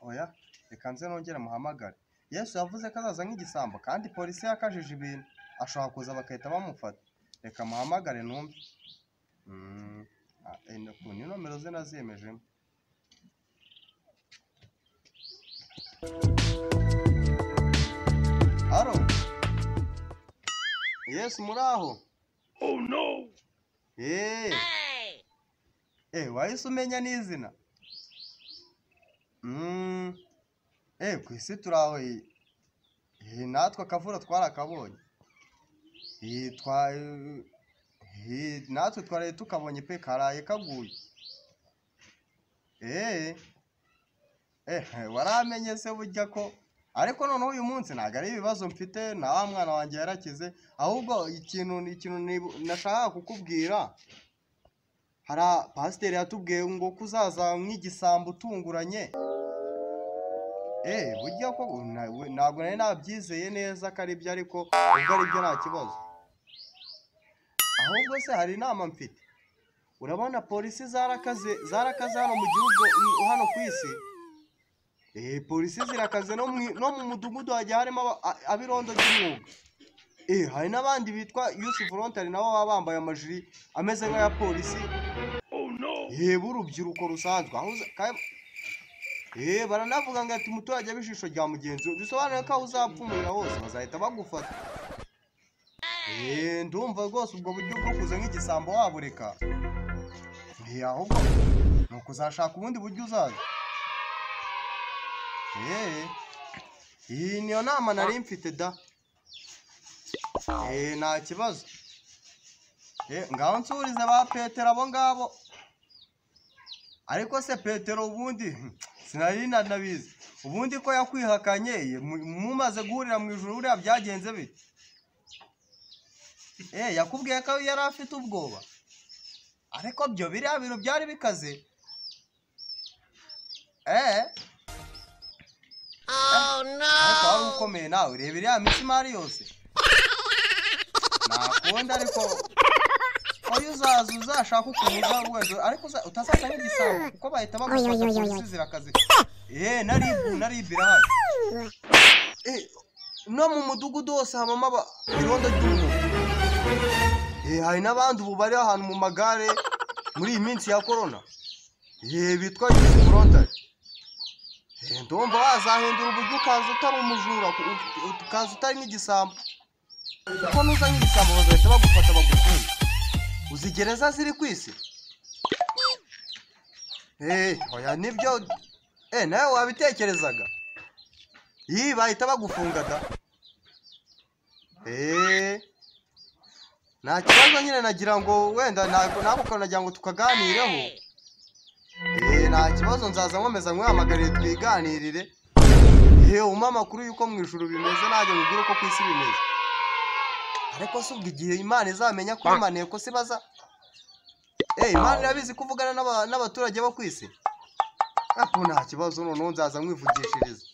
Oya reka nze nongere muhamagare. Yesu yavuze ko azaza nk'igisambo kandi polisi yakajije ibintu, ashobora kuza bagahita bamufata. Reka muhamagare numve. Ni nomero ze nazemejemo. Halo Yesu muraho? Oh no. Wahise umenya n'izina? Ku isi turaho. Natwe akavura twarakabonye. Natwe twaraye tukabonye pe karaye kaguye. Waramenye se burya ko ariko noneho uyu munsi ntabwo ari ibibazo mfite na wa mwana wanjye yarakize, ahubwo ikintu nashaka kukubwira, hari pasiteri yatubwiye ngo kuzaza nk'igisambo utunguranye. Burya ko ntabwo nari nabyizeye neza ko ari byo, ariko ubwo ari byo nta kibazo. Ahubwo se hari inama mfite. Urabona polisi zarakaze hano mu gihugu, hano ku isi. Polisi zirakaze no mu mudugudu hajya harimo abirondo ry'umwuga. Hari n'abandi bitwa youth voluntary nabo baba bambaye amajiri ameze nk'aya polisi. B'urubyiruko rusanzwe. Baranavuga ngo ati umuturage ab'ijisho rya mugenzi we, bisobanuye ko aho uzapfumurira hose bazahita bagufata. Ndumva rwose ubwo buryo bwo kuza nk'igisambo wabureka. Ahubwo ni ukuzashaka ubundi buryo uzaza. Iyi niyo nama nari mfite da. Nta kibazo. Ngaho nsurize ba Petero abo ngabo. Ariko se Petero ubundi sinari nabizi. Ubundi ko yakwihakanye mumaze guhurira mu ijuru uriya byagenze bite? Yakubwiye ko yari afite ubwoba. Ariko byo biriya bintu byari bikaze. Oh no. Ariko wari ukomeye nawe, ureba iriya misimari yose. Nakunda ariko oya uzashaka ukuntu uzarweza, ariko utazaza nk'igisambo kuko bahita bagufata polisi zirakaze. Naribu irahari. No mu mudugudu wose habamo irondo ry'umwuga. Hari n'abandi ubu bari ahantu mu magare muri iyi minsi ya corona. Bitwa youth voluntary. Ndumva wazahindura uburyo ukaza utari umujura, ukaza utari nk'igisambo. Kuko nuza nk'igisambo bazahita bagufata bagufunga. Uzi gereza ziri ku isi? Oya nibyo. Nawe wabitekerezaga? Bahita bagufunga da. Nta kibazo nyine, nagira ngo wenda ntabwo nagira ngo tukaganireho. Nta kibazo, nzaza nkomeza nk'uhamagarire twiganirire. Umpa amakuru y'uko mu ijuru bimeze, najya mubwire uko ku isi bimeze. Ariko se ubwo igihe Imana izamenya ko imaniye ko se baza. Imana irabizi kuvugana n'abaturage bo ku isi. Nta kibazo, noneho nzaza nkwivugishiriza.